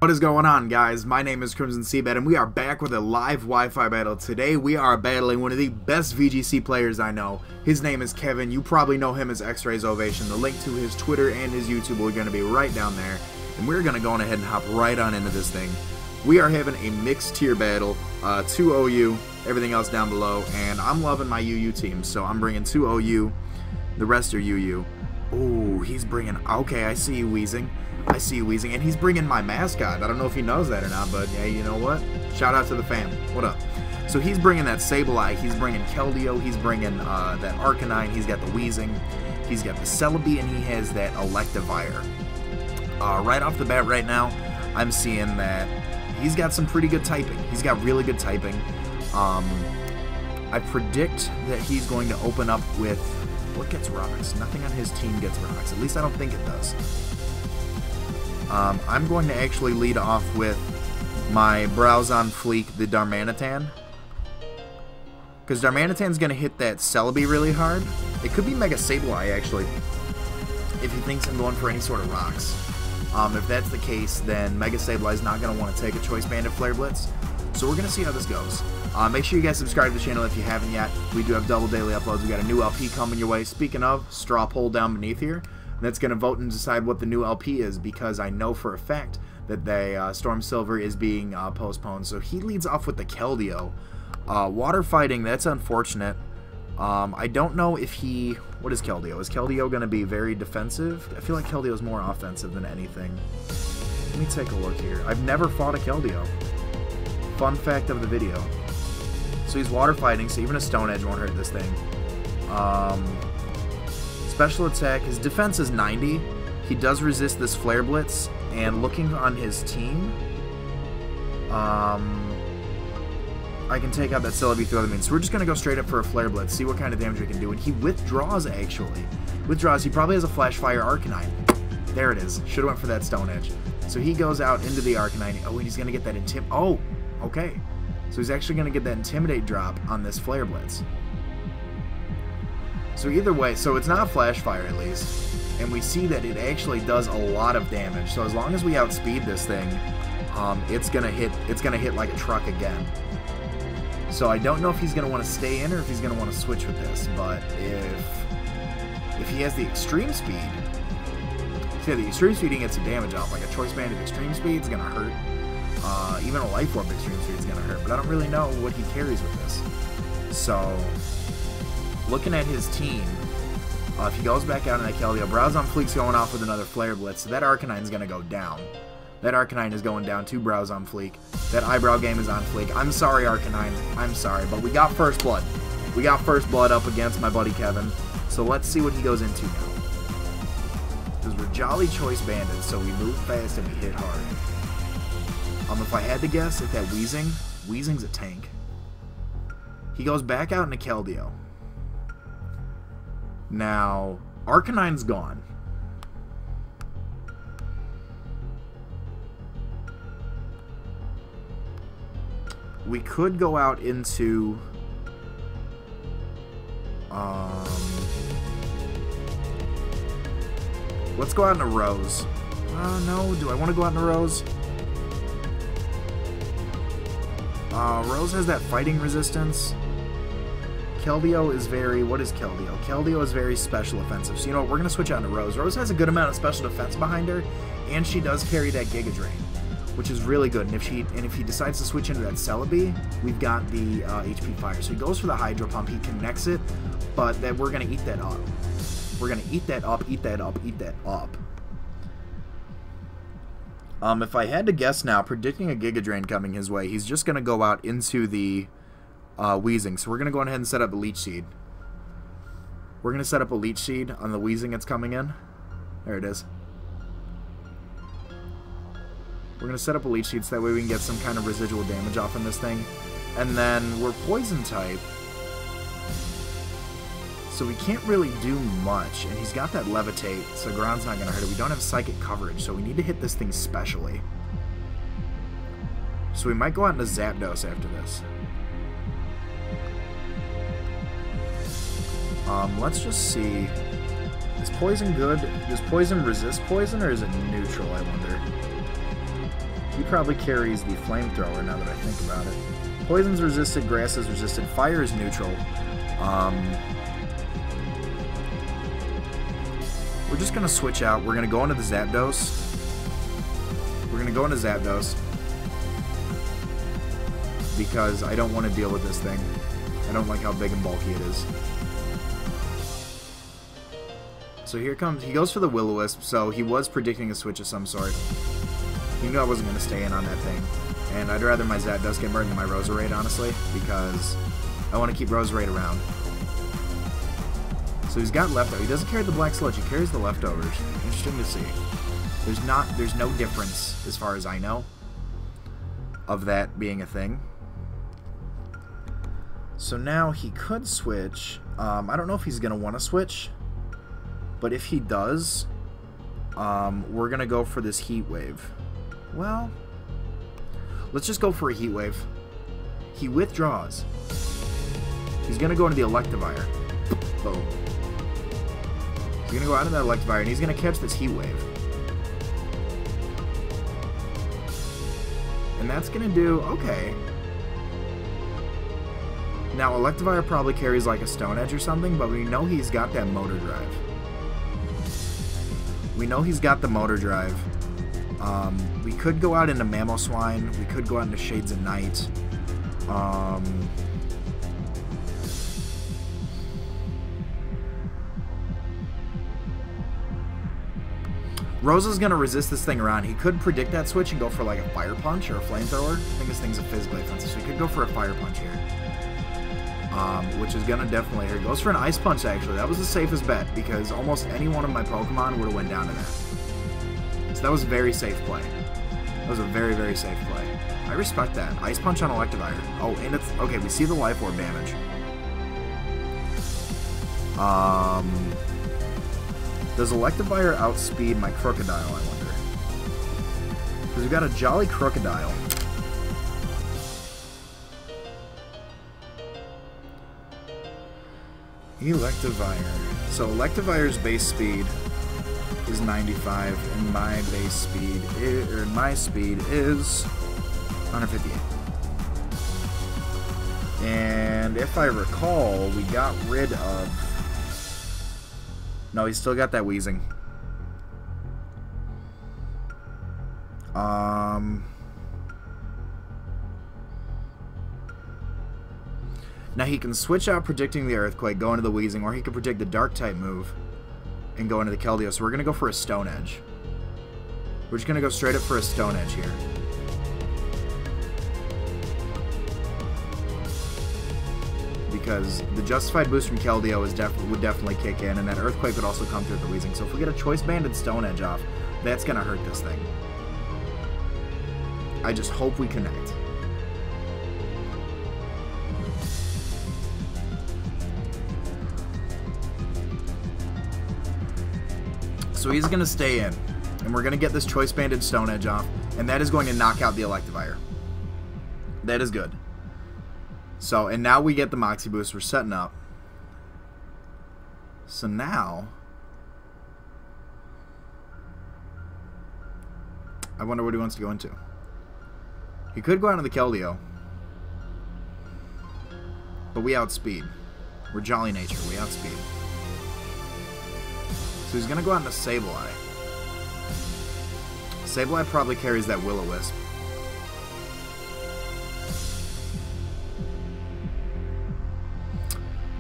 What is going on, guys? My name is Crimson CBAD and we are back with a live Wi-Fi battle. Today we are battling one of the best VGC players I know. His name is Kevin. You probably know him as xRazeOvation. The link to his Twitter and his YouTube are going to be right down there. And we're going to go on ahead and hop right on into this thing. We are having a mixed tier battle, 2 OU, everything else down below. And I'm loving my UU team, so I'm bringing 2 OU. The rest are UU. Oh, he's bringing... Okay, I see you, Wheezing. I see you, Wheezing, and he's bringing my mascot. I don't know if he knows that or not, but yeah, you know what? Shout out to the fam. What up? So he's bringing that Sableye, he's bringing Keldeo, he's bringing that Arcanine, he's got the Wheezing, he's got the Celebi, and he has that Electivire. Right off the bat right now, I'm seeing that he's got some pretty good typing. He's got really good typing. I predict that he's going to open up with... What gets rocks? Nothing on his team gets rocks. At least I don't think it does. I'm going to actually lead off with my Browse on Fleek, the Darmanitan. Because Darmanitan's going to hit that Celebi really hard. It could be Mega Sableye, actually, if he thinks I'm going for any sort of rocks. If that's the case, then Mega Sableye's not going to want to take a Choice Banded Flare Blitz. So we're going to see how this goes. Make sure you guys subscribe to the channel if you haven't yet. We do have double daily uploads. We got a new LP coming your way. Speaking of, straw poll down beneath here. That's going to vote and decide what the new LP is, because I know for a fact that the Storm Silver is being postponed. So he leads off with the Keldeo. Water fighting, that's unfortunate. I don't know if he... What is Keldeo? Is Keldeo going to be very defensive? I feel like Keldeo is more offensive than anything. Let me take a look here. I've never fought a Keldeo. Fun fact of the video. So he's water fighting, so even a Stone Edge won't hurt this thing. Special attack, his defense is 90. He does resist this Flare Blitz, and looking on his team, I can take out that Celebi through other means. So we're just going to go straight up for a Flare Blitz, see what kind of damage we can do. And he withdraws, actually. Withdraws, he probably has a Flash Fire Arcanine. There it is. Should have went for that Stone Edge. So he goes out into the Arcanine. Oh, and he's going to get that Oh, okay. So he's actually going to get that Intimidate drop on this Flare Blitz. So either way, so it's not Flash Fire at least, and we see that it actually does a lot of damage. So as long as we outspeed this thing, it's gonna hit like a truck again. So I don't know if he's gonna want to stay in or if he's gonna want to switch with this. But if he has the extreme speed, see, the extreme speed, he gets some damage off. Like a Choice Banded extreme speed is gonna hurt. Even a Life Orb extreme speed is gonna hurt. But I don't really know what he carries with this. So, looking at his team, if he goes back out in that Keldeo, Browse on Fleek's going off with another Flare Blitz, so that Arcanine's going to go down. That Arcanine is going down to Browse on Fleek. That Eyebrow Game is on Fleek. I'm sorry, Arcanine. I'm sorry, but we got first blood. We got first blood up against my buddy Kevin, so let's see what he goes into now. Because we're Jolly Choice Banded, so we move fast and we hit hard. If I had to guess, if that Wheezing's a tank. He goes back out into Keldeo. Now, Arcanine's gone. We could go out into... let's go out into Rose. No, do I want to go out into Rose? Rose has that fighting resistance. Keldeo is very... What is Keldeo? Keldeo is very special offensive. So you know what? We're going to switch out to Rose. Rose has a good amount of special defense behind her, and she does carry that Giga Drain, which is really good. And if he decides to switch into that Celebi, we've got the HP Fire. So he goes for the Hydro Pump. He connects it, but that we're going to eat that up. We're going to eat that up, eat that up, eat that up. If I had to guess now, predicting a Giga Drain coming his way, he's just going to go out into the... Wheezing. So we're going to go ahead and set up a Leech Seed. We're going to set up a Leech Seed on the Wheezing that's coming in. There it is. We're going to set up a Leech Seed so that way we can get some kind of residual damage off in this thing. And then we're Poison type, so we can't really do much. And he's got that Levitate, so ground's not going to hurt it. We don't have Psychic coverage, so we need to hit this thing specially. So we might go out into Zapdos after this. Let's just see. Is poison good? Does poison resist poison, or is it neutral, I wonder? He probably carries the flamethrower now that I think about it. Poison's resisted, grass is resisted, fire is neutral. We're just going to switch out. We're going to go into the Zapdos. We're going to go into Zapdos. Because I don't want to deal with this thing. I don't like how big and bulky it is. So here comes, he goes for the Will-O-Wisp, so he was predicting a switch of some sort. He knew I wasn't going to stay in on that thing. And I'd rather my Zapdos get burned than my Roserade, honestly, because I want to keep Roserade around. So he's got leftovers. He doesn't carry the Black Sludge, he carries the leftovers. Interesting to see. There's no difference, as far as I know, of that being a thing. So now he could switch. I don't know if he's going to want to switch. But if he does, we're going to go for this Heat Wave. Well, let's just go for a Heat Wave. He withdraws. He's going to go into the Electivire. Boom. He's going to go out of that Electivire, and he's going to catch this Heat Wave. And that's going to do okay. Now, Electivire probably carries like a Stone Edge or something, but we know he's got that Motor Drive. We know he's got the Motor Drive. We could go out into Mamoswine. We could go out into Shades of Night. Rosa's going to resist this thing around. He could predict that switch and go for like a Fire Punch or a Flamethrower. I think this thing's a physically offensive, so he could go for a Fire Punch here. Which is going to definitely... Here, he goes for an Ice Punch, actually. That was the safest bet, because almost any one of my Pokemon would have went down to that. So that was a very safe play. That was a very, very safe play. I respect that. Ice Punch on Electivire. Oh, and it's... Okay, we see the Life Orb damage. Does Electivire outspeed my Crocodile, I wonder? Because we've got a Jolly Crocodile. Electivire. So Electivire's base speed is 95, and my base speed is, or my speed is 158. And if I recall, we got rid of... No, he's still got that Wheezing. Now he can switch out predicting the Earthquake, go into the Wheezing, or he could predict the Dark-type move and go into the Keldeo. So we're going to go for a Stone Edge. We're just going to go straight up for a Stone Edge here. Because the Justified boost from Keldeo would definitely kick in, and that Earthquake would also come through the Wheezing. So if we get a Choice Banded Stone Edge off, that's going to hurt this thing. I just hope we connect. So he's going to stay in, and we're going to get this Choice Banded Stone Edge off, and that is going to knock out the Electivire. That is good. So, and now we get the Moxie Boost. We're setting up. So now, I wonder what he wants to go into. He could go out into the Keldeo, but we outspeed. We're Jolly Nature. We outspeed. So he's going to go out into Sableye. Sableye probably carries that Will-O-Wisp.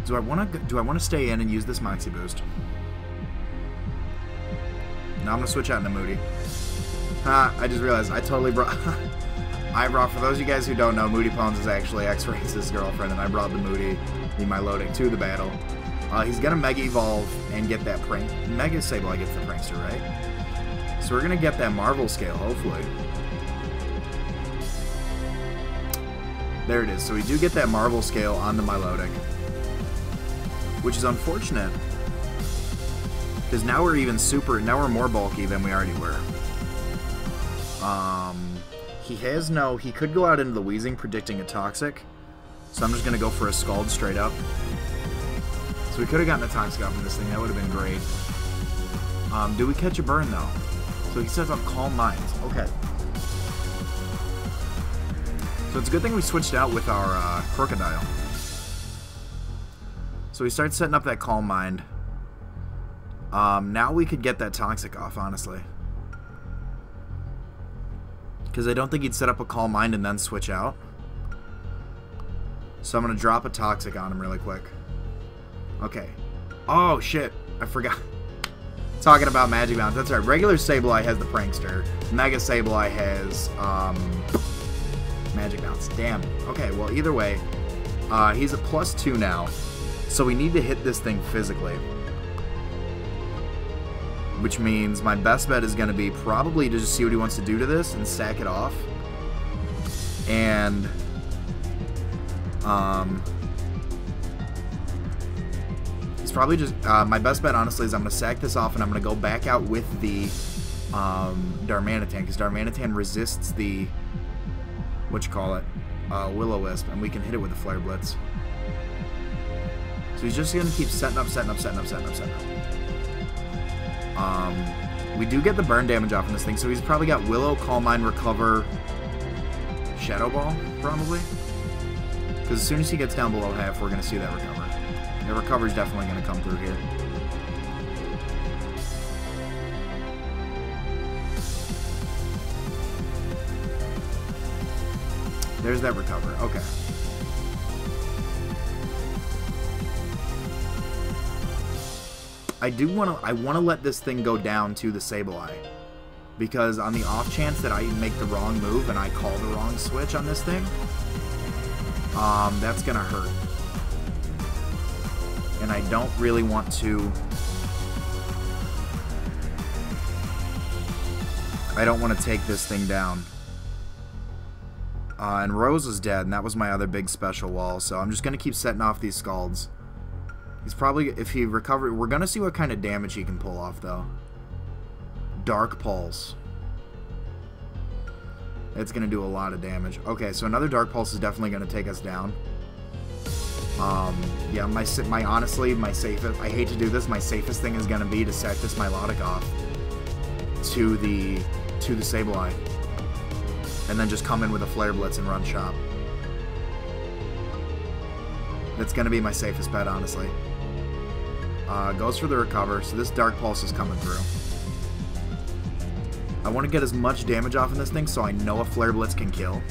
Do I want to stay in and use this Moxie Boost? No, I'm going to switch out into Moody. I just realized I totally brought... for those of you guys who don't know, Moody Pawns is actually xRaze's girlfriend, and I brought the Moody in my loading to the battle. He's going to Mega Evolve and get that Prank. Mega Sableye gets the Prankster, right? So we're going to get that Marvel Scale, hopefully. There it is. So we do get that Marvel Scale on the Milotic. Which is unfortunate. Because now we're even now we're more bulky than we already were. He could go out into the Wheezing predicting a Toxic. So I'm just going to go for a Scald straight up. So we could have gotten a Toxic off of this thing. That would have been great. Do we catch a burn, though? So he sets up Calm Minds. Okay. So it's a good thing we switched out with our Crocodile. So we start setting up that Calm Mind. Now we could get that Toxic off, honestly. Because I don't think he'd set up a Calm Mind and then switch out. So I'm going to drop a Toxic on him really quick. Okay. Oh, shit. I forgot. Talking about Magic Bounce. That's right. Regular Sableye has the Prankster. Mega Sableye has Magic Bounce. Damn. Okay, well, either way, he's a +2 now. So we need to hit this thing physically. Which means my best bet is going to be probably to just see what he wants to do to this and sack it off. And it's probably just my best bet, honestly, is I'm going to sack this off and I'm going to go back out with the Darmanitan, because Darmanitan resists the Will-O-Wisp, and we can hit it with the Flare Blitz. So he's just going to keep setting up. We do get the burn damage off on this thing, so he's probably got Willow, Calm Mind, Recover, Shadow Ball, probably. Because as soon as he gets down below half, we're going to see that Recover. The Recover is definitely going to come through here. There's that Recover. Okay. I want to let this thing go down to the Sableye, because on the off chance that I make the wrong move and I call the wrong switch on this thing, that's gonna hurt, and I don't really want to. I don't want to take this thing down. And Rose is dead, and that was my other big special wall. So I'm just gonna keep setting off these Scalds. He's probably, if he recovers, we're going to see what kind of damage he can pull off, though. Dark Pulse. It's going to do a lot of damage. Okay, so another Dark Pulse is definitely going to take us down. Yeah, honestly, my safest, I hate to do this, my safest thing is going to be to sack this Milotic off to the Sableye. And then just come in with a Flare Blitz and run shop. That's going to be my safest bet, honestly. Goes for the Recover, so this Dark Pulse is coming through. I want to get as much damage off in this thing so I know a Flare Blitz can kill.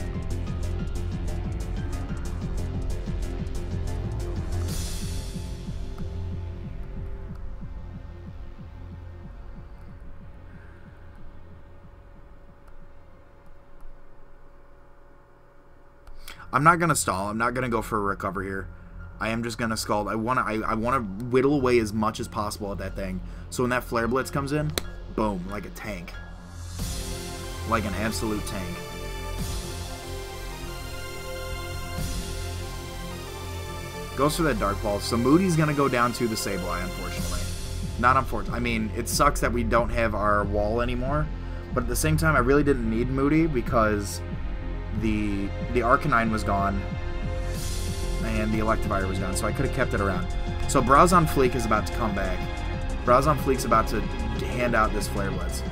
I'm not going to stall. I'm not going to go for a Recover here. I am just gonna Scald. I wanna whittle away as much as possible at that thing. So when that Flare Blitz comes in, boom, like a tank. Like an absolute tank. Goes for that Dark Pulse. So Moody's gonna go down to the Sableye, unfortunately. Not unfortunately. I mean, it sucks that we don't have our wall anymore. But at the same time, I really didn't need Moody because the Arcanine was gone. And the Electivire was gone, so I could have kept it around. So Browse on Fleek is about to come back. Browse on Fleek's about to hand out this Flare Blitz.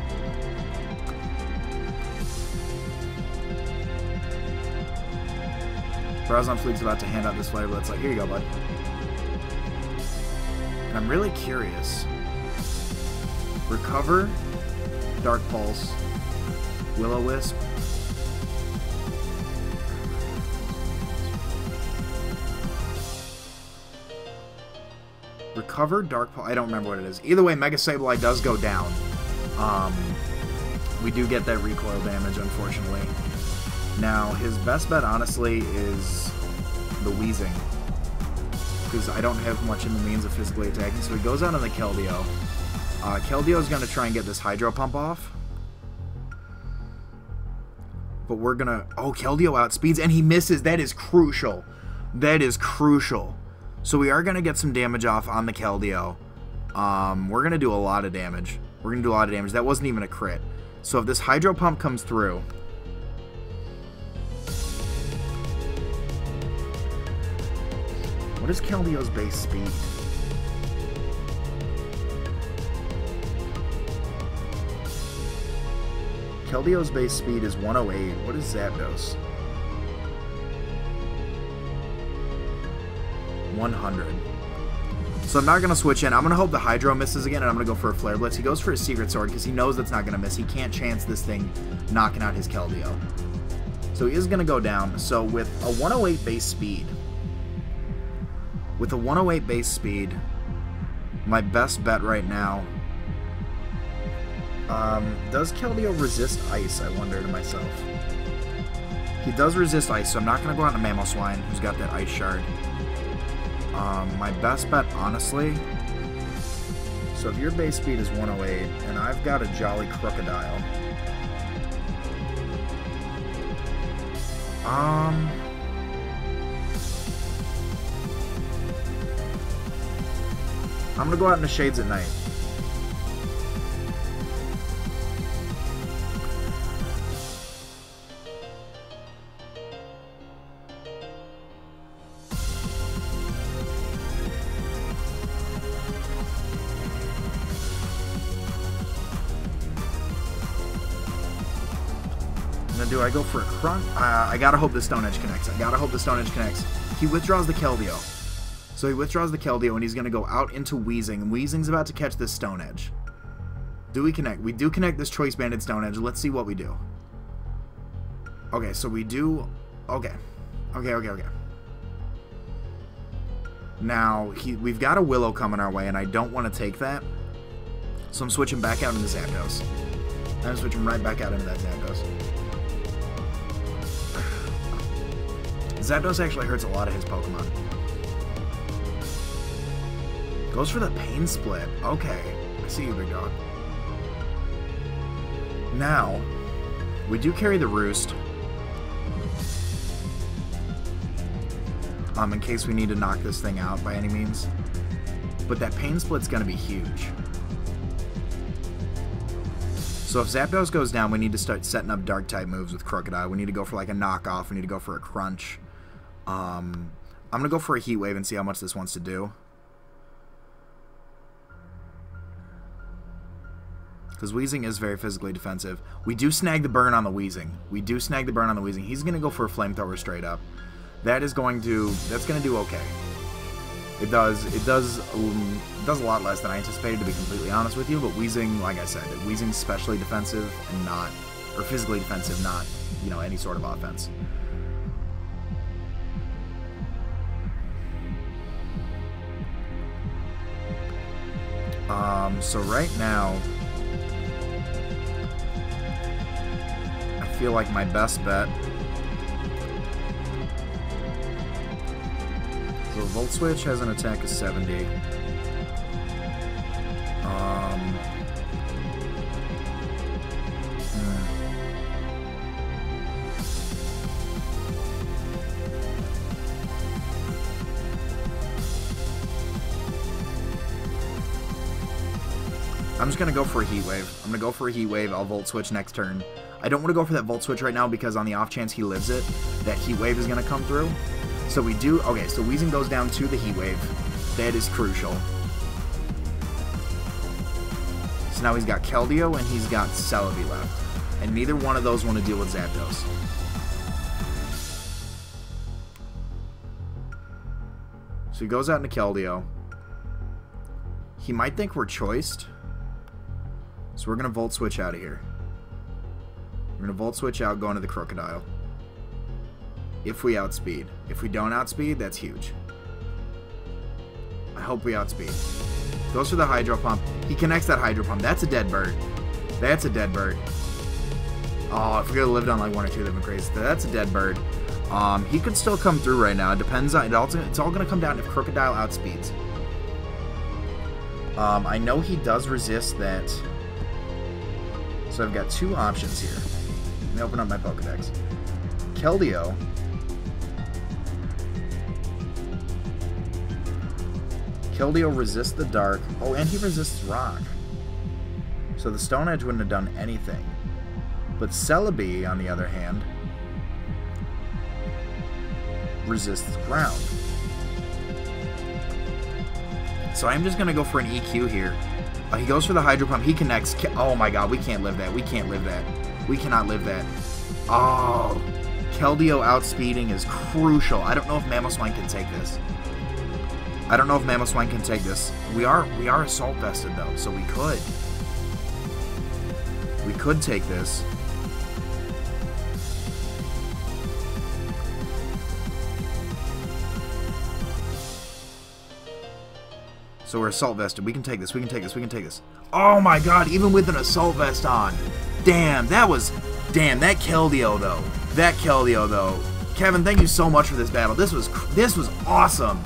Browse on Fleek's about to hand out this Flare Blitz. Like, here you go, bud. And I'm really curious. Recover, Dark Pulse, Will-O-Wisp. Recover, Dark Pulse. I don't remember what it is. Either way, Mega Sableye does go down. We do get that recoil damage, unfortunately. Now, his best bet, honestly, is the Weezing. Because I don't have much in the means of physically attacking. So he goes out on the Keldeo. Keldeo is going to try and get this Hydro Pump off. But we're going to... Oh, Keldeo outspeeds, and he misses. That is crucial. That is crucial. So we are going to get some damage off on the Keldeo. We're going to do a lot of damage. We're going to do a lot of damage. That wasn't even a crit. So if this Hydro Pump comes through... What is Keldeo's base speed? Keldeo's base speed is 108. What is Zapdos? 100. So I'm not going to switch in. I'm going to hope the Hydro misses again, and I'm going to go for a Flare Blitz. He goes for a Secret Sword because he knows that's not going to miss. He can't chance this thing knocking out his Keldeo. So he is going to go down. So with a 108 base speed, my best bet right now, does Keldeo resist Ice, I wonder to myself. He does resist Ice, so I'm not going to go out to Mamoswine, who's got that Ice Shard. My best bet, honestly, so if your base speed is 108, and I've got a Jolly Crocodile, I'm going to go out into Shades at Night. Do I go for a Crunch? I gotta hope the Stone Edge connects. He withdraws the Keldeo. So he withdraws the Keldeo, and he's gonna go out into Weezing. And Weezing's about to catch this Stone Edge. Do we connect? We do connect this Choice Banded Stone Edge. Let's see what we do. Okay, so we do... Okay. Now, we've got a Willow coming our way, and I don't want to take that. So I'm switching back out into Zapdos. I'm switching right back out into that Zapdos. Zapdos actually hurts a lot of his Pokemon. Goes for the Pain Split. Okay. I see you, big dog. Now, we do carry the Roost. In case we need to knock this thing out by any means. But that Pain Split's going to be huge. So if Zapdos goes down, we need to start setting up Dark-type moves with Crocodile. We need to go for like a knockoff. We need to go for a Crunch. I'm going to go for a Heat Wave and see how much this wants to do. Because Weezing is very physically defensive. We do snag the burn on the Weezing. He's going to go for a Flamethrower straight up. That's going to do okay. It does a lot less than I anticipated, to be completely honest with you, but Weezing, like I said, Weezing's specially defensive and not, or physically defensive, not, you know, any sort of offense. So right now, I feel like my best bet. So Volt Switch has an attack of 70. I'm just going to go for a Heat Wave. I'll Volt Switch next turn. I don't want to go for that Volt Switch right now because on the off chance he lives it, that Heat Wave is going to come through. So we do... Okay, so Weezing goes down to the Heat Wave. That is crucial. So now he's got Keldeo and he's got Celebi left. And neither one of those want to deal with Zapdos. So he goes out into Keldeo. He might think we're choiced. So we're going to Volt Switch out of here. We're going to Volt Switch out, go into the Crocodile. If we outspeed. If we don't outspeed, that's huge. I hope we outspeed. Goes for the Hydro Pump. He connects that Hydro Pump. That's a dead bird. Oh, if we could have lived on like one or two, that'd been crazy. That's a dead bird. He could still come through right now. It depends on... It's all going to come down if Crocodile outspeeds. I know he does resist that... So I've got two options here. Let me open up my Pokedex. Keldeo. Keldeo resists the Dark. Oh, and he resists Rock. So the Stone Edge wouldn't have done anything. But Celebi, on the other hand, resists Ground. So I'm just going to go for an EQ here. He goes for the Hydro Pump. He connects. Oh my god, we can't live that. We cannot live that. Oh, Keldeo outspeeding is crucial. I don't know if Mamoswine can take this. I don't know if Mamoswine can take this. We are assault vested though, so we could. We could take this. So we're assault vested. We can take this. We can take this. We can take this. Oh my god, even with an assault vest on. Damn, that Keldeo though. That Keldeo though. Kevin, thank you so much for this battle. This was awesome.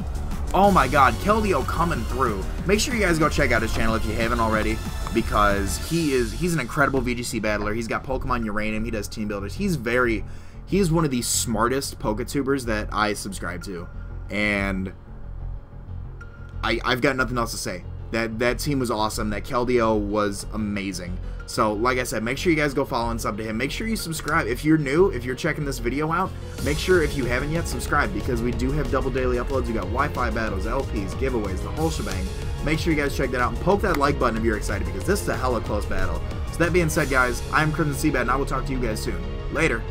Oh my god, Keldeo coming through. Make sure you guys go check out his channel if you haven't already, because he's an incredible VGC battler. He's got Pokemon Uranium, he does team builders. He's one of the smartest Poketubers that I subscribe to. And I've got nothing else to say. That team was awesome. That Keldeo was amazing. So, like I said, make sure you guys go follow and sub to him. Make sure you subscribe. If you're new, if you're checking this video out, make sure, if you haven't yet, subscribe, because we do have double daily uploads. We got Wi-Fi battles, LPs, giveaways, the whole shebang. Make sure you guys check that out and poke that like button if you're excited, because this is a hella close battle. So that being said, guys, I'm Crimson CBAD, and I will talk to you guys soon. Later.